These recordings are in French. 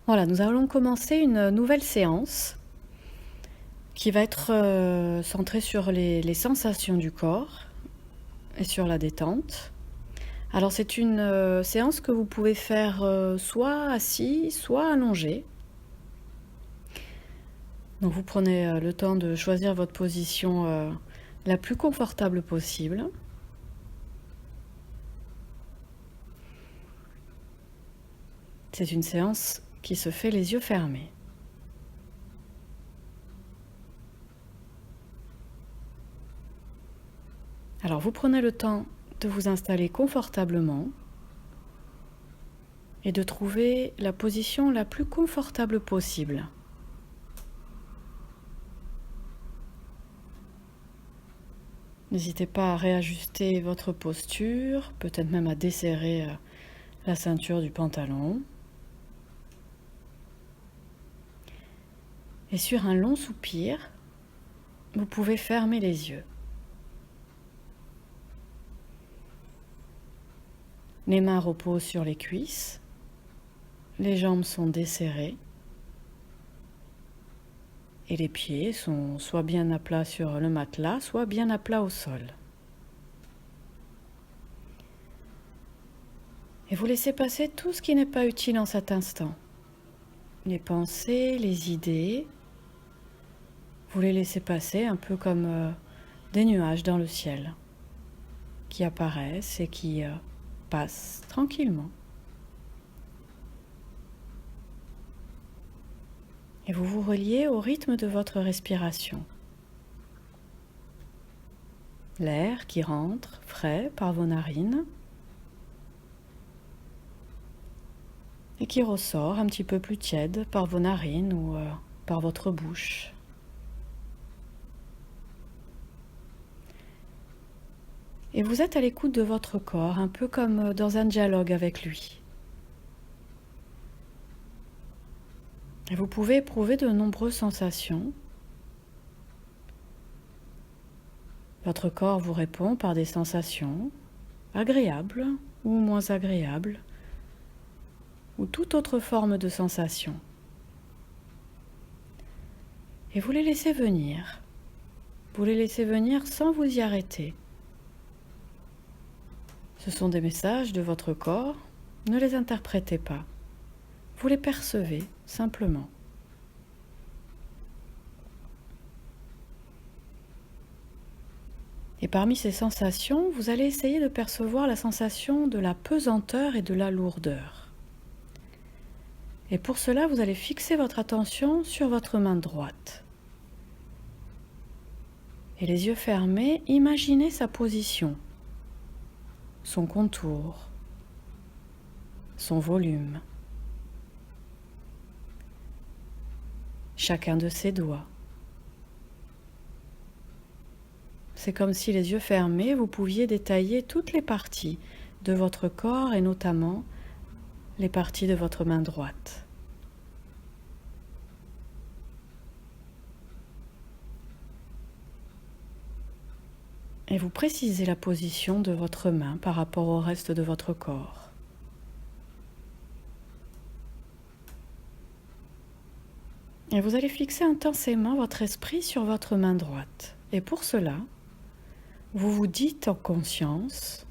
Voilà, nous allons commencer une nouvelle séance qui va être centrée sur les sensations du corps et sur la détente. Alors c'est une séance que vous pouvez faire soit assis, soit allongé. Donc vous prenez le temps de choisir votre position la plus confortable possible. C'est une séance qui se fait les yeux fermés. Alors vous prenez le temps de vous installer confortablement et de trouver la position la plus confortable possible. N'hésitez pas à réajuster votre posture, peut-être même à desserrer la ceinture du pantalon. Et sur un long soupir, vous pouvez fermer les yeux. Les mains reposent sur les cuisses, les jambes sont desserrées et les pieds sont soit bien à plat sur le matelas, soit bien à plat au sol. Et vous laissez passer tout ce qui n'est pas utile en cet instant. Les pensées, les idées, vous les laissez passer un peu comme des nuages dans le ciel qui apparaissent et qui passent tranquillement. Et vous vous reliez au rythme de votre respiration. L'air qui rentre frais par vos narines et qui ressort un petit peu plus tiède par vos narines ou par votre bouche. Et vous êtes à l'écoute de votre corps, un peu comme dans un dialogue avec lui. Et vous pouvez éprouver de nombreuses sensations. Votre corps vous répond par des sensations agréables ou moins agréables, ou toute autre forme de sensation. Et vous les laissez venir. Vous les laissez venir sans vous y arrêter. Ce sont des messages de votre corps, ne les interprétez pas. Vous les percevez simplement. Et parmi ces sensations, vous allez essayer de percevoir la sensation de la pesanteur et de la lourdeur. Et pour cela, vous allez fixer votre attention sur votre main droite. Et les yeux fermés, imaginez sa position, son contour, son volume, chacun de ses doigts. C'est comme si les yeux fermés, vous pouviez détailler toutes les parties de votre corps et notamment les parties de votre main droite. Et vous précisez la position de votre main par rapport au reste de votre corps. Et vous allez fixer intensément votre esprit sur votre main droite. Et pour cela, vous vous dites en conscience,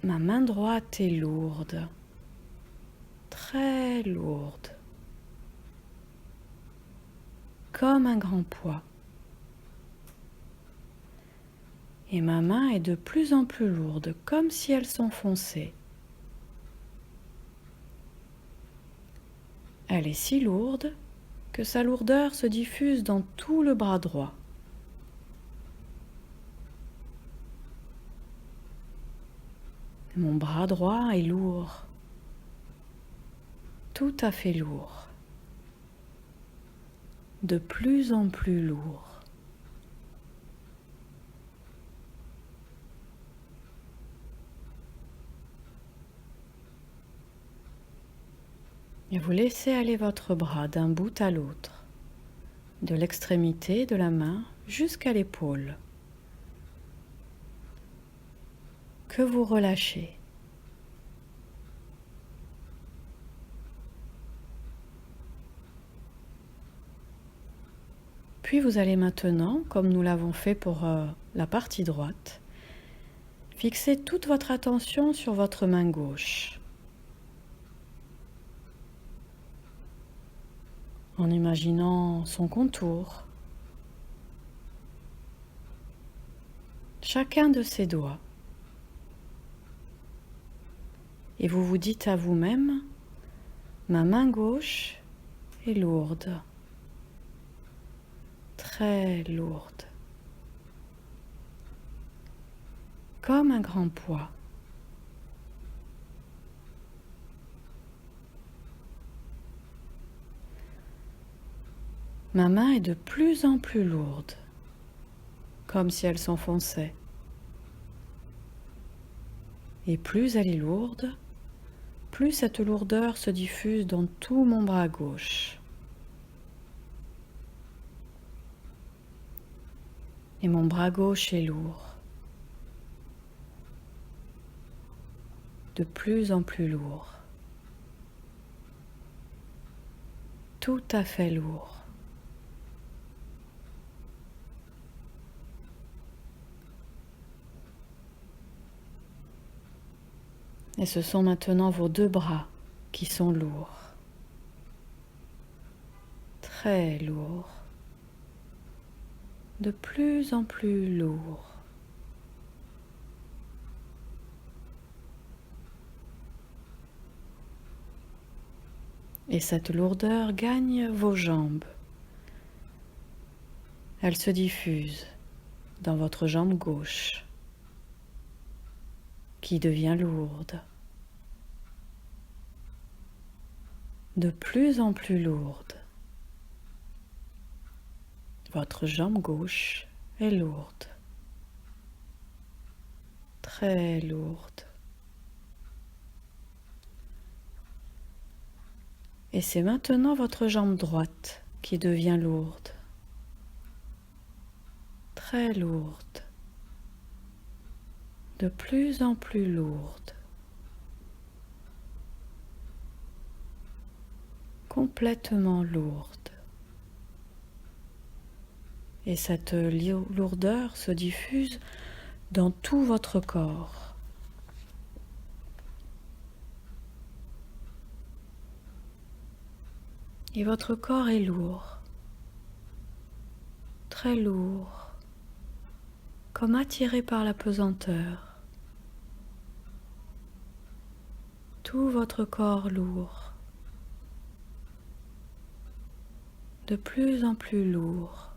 ma main droite est lourde, très lourde, comme un grand poids. Et ma main est de plus en plus lourde, comme si elle s'enfonçait. Elle est si lourde que sa lourdeur se diffuse dans tout le bras droit. Mon bras droit est lourd, tout à fait lourd, de plus en plus lourd. Et vous laissez aller votre bras d'un bout à l'autre, de l'extrémité de la main jusqu'à l'épaule, que vous relâchez. Puis vous allez maintenant, comme nous l'avons fait pour la partie droite, fixer toute votre attention sur votre main gauche, en imaginant son contour, chacun de ses doigts. Et vous vous dites à vous-même, ma main gauche est lourde, très lourde, comme un grand poids. Ma main est de plus en plus lourde, comme si elle s'enfonçait. Et plus elle est lourde, plus cette lourdeur se diffuse dans tout mon bras gauche. Et mon bras gauche est lourd, de plus en plus lourd, tout à fait lourd. Et ce sont maintenant vos deux bras qui sont lourds, très lourds, de plus en plus lourds. Et cette lourdeur gagne vos jambes. Elle se diffuse dans votre jambe gauche, qui devient lourde, de plus en plus lourde. Votre jambe gauche est lourde, très lourde. Et c'est maintenant votre jambe droite qui devient lourde, très lourde, de plus en plus lourde, complètement lourde. Et cette lourdeur se diffuse dans tout votre corps. Et votre corps est lourd, très lourd, comme attiré par la pesanteur. Tout votre corps lourd, de plus en plus lourd.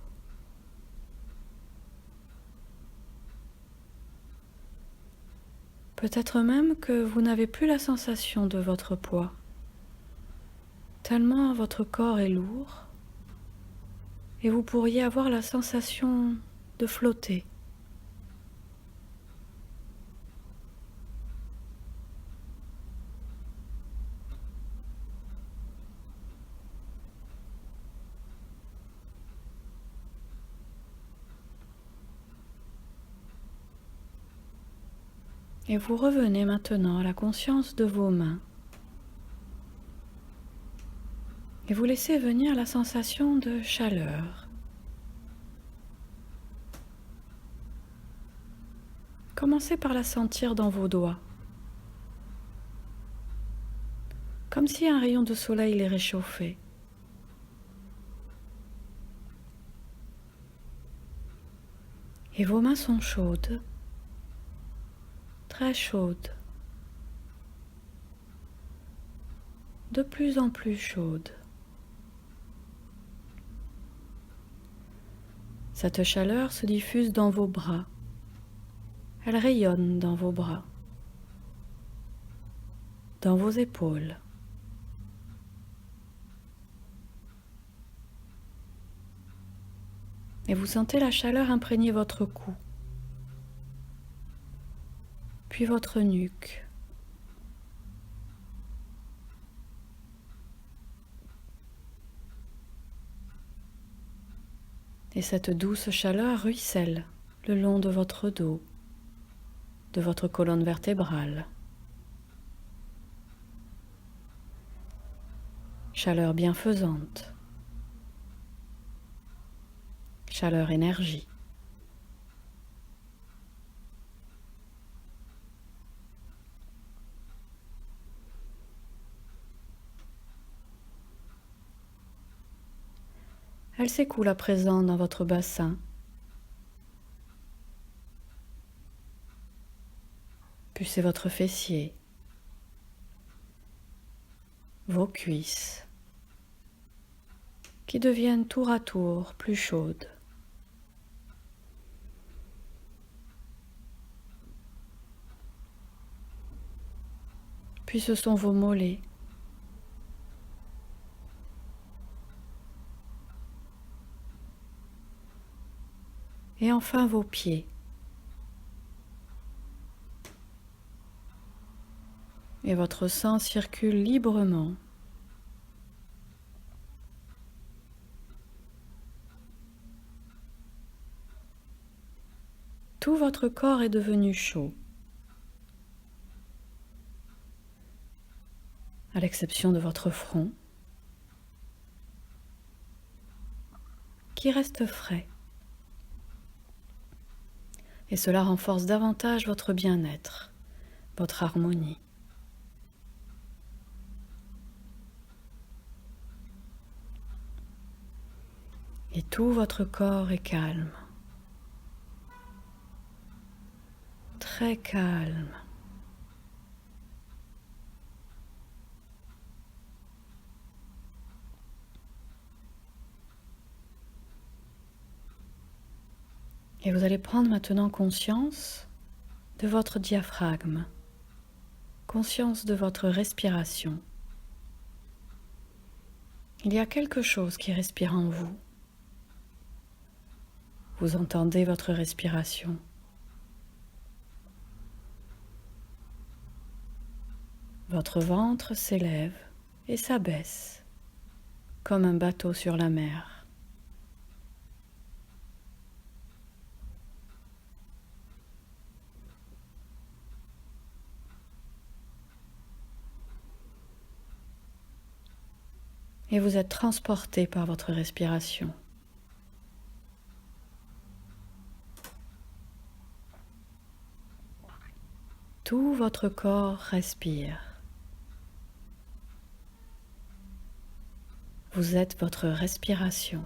Peut-être même que vous n'avez plus la sensation de votre poids, tellement votre corps est lourd, et vous pourriez avoir la sensation de flotter. Et vous revenez maintenant à la conscience de vos mains. Et vous laissez venir la sensation de chaleur. Commencez par la sentir dans vos doigts, comme si un rayon de soleil les réchauffait. Et vos mains sont chaudes, très chaudes, de plus en plus chaudes. Cette chaleur se diffuse dans vos bras. Elle rayonne dans vos bras, dans vos épaules. Et vous sentez la chaleur imprégner votre cou, puis votre nuque. Et cette douce chaleur ruisselle le long de votre dos, de votre colonne vertébrale. Chaleur bienfaisante. chaleur, énergie. Elle s'écoule à présent dans votre bassin, puis c'est votre fessier, vos cuisses, qui deviennent tour à tour plus chaudes. Puis ce sont vos mollets, et enfin vos pieds. Et votre sang circule librement. Tout votre corps est devenu chaud, à l'exception de votre front, qui reste frais. Et cela renforce davantage votre bien-être, votre harmonie. Et tout votre corps est calme, très calme. Et vous allez prendre maintenant conscience de votre diaphragme, conscience de votre respiration. Il y a quelque chose qui respire en vous. Vous entendez votre respiration. Votre ventre s'élève et s'abaisse, comme un bateau sur la mer. Et vous êtes transporté par votre respiration. Tout votre corps respire. Vous êtes votre respiration.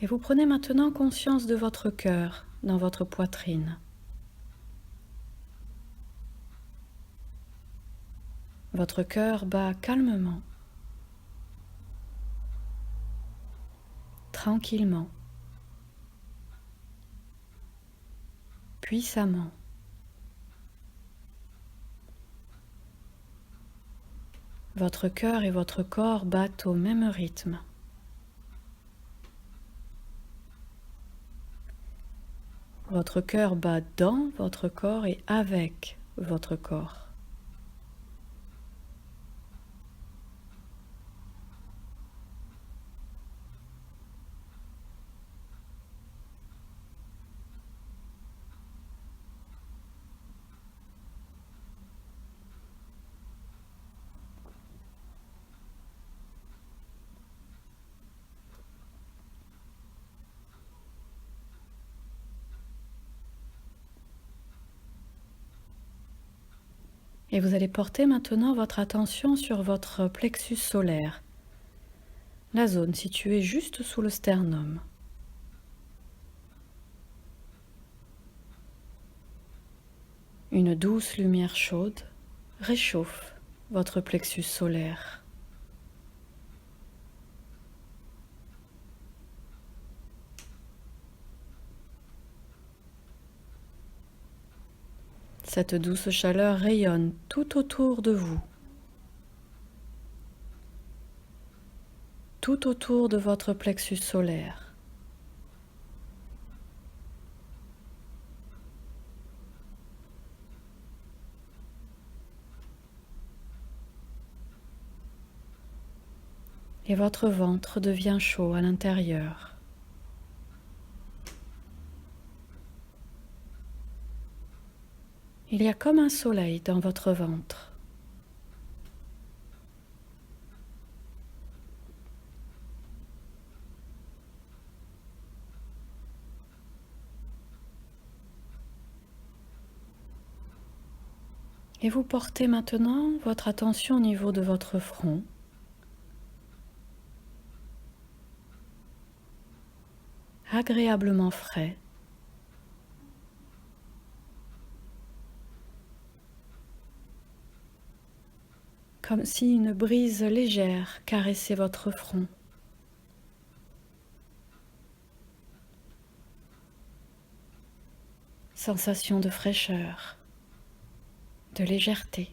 Et vous prenez maintenant conscience de votre cœur dans votre poitrine. Votre cœur bat calmement, tranquillement, puissamment. Votre cœur et votre corps battent au même rythme. Votre cœur bat dans votre corps et avec votre corps. Et vous allez porter maintenant votre attention sur votre plexus solaire, la zone située juste sous le sternum. Une douce lumière chaude réchauffe votre plexus solaire. Cette douce chaleur rayonne tout autour de vous, tout autour de votre plexus solaire. et votre ventre devient chaud à l'intérieur. Il y a comme un soleil dans votre ventre. Et vous portez maintenant votre attention au niveau de votre front. Agréablement frais. Comme si une brise légère caressait votre front. Sensation de fraîcheur, de légèreté.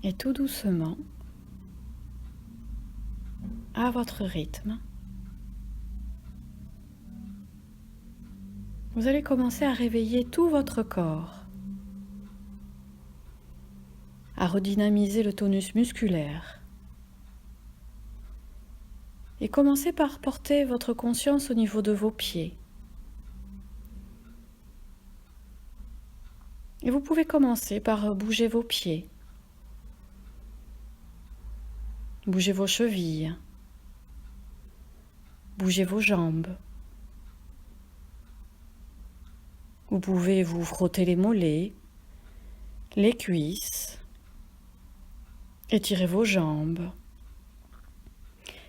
Et tout doucement, à votre rythme, vous allez commencer à réveiller tout votre corps, à redynamiser le tonus musculaire. Et commencez par porter votre conscience au niveau de vos pieds. Et vous pouvez commencer par bouger vos pieds. Bougez vos chevilles. Bougez vos jambes. Vous pouvez vous frotter les mollets, les cuisses. Étirez vos jambes.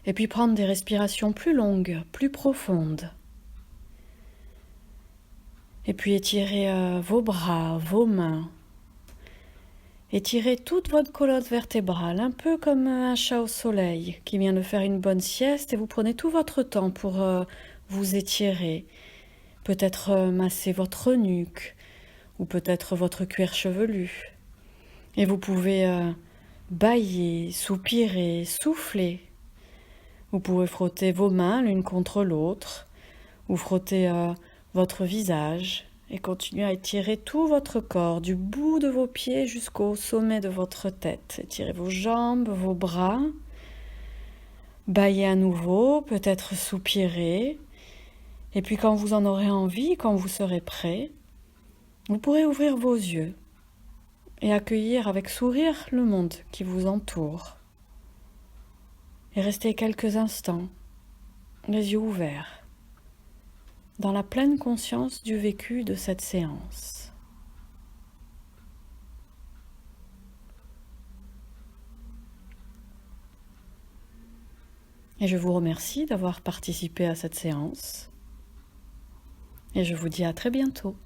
Et puis prendre des respirations plus longues, plus profondes. Et puis étirez vos bras, vos mains. Étirez toute votre colonne vertébrale, un peu comme un chat au soleil qui vient de faire une bonne sieste, et vous prenez tout votre temps pour vous étirer. Peut-être masser votre nuque ou peut-être votre cuir chevelu. Et vous pouvez bâiller, soupirer, souffler. Vous pouvez frotter vos mains l'une contre l'autre ou frotter votre visage et continuer à étirer tout votre corps, du bout de vos pieds jusqu'au sommet de votre tête. Étirez vos jambes, vos bras, bâillez à nouveau, peut-être soupirer. Et puis quand vous en aurez envie, quand vous serez prêt, vous pourrez ouvrir vos yeux et accueillir avec sourire le monde qui vous entoure. Et rester quelques instants, les yeux ouverts, dans la pleine conscience du vécu de cette séance. Et je vous remercie d'avoir participé à cette séance. Et je vous dis à très bientôt.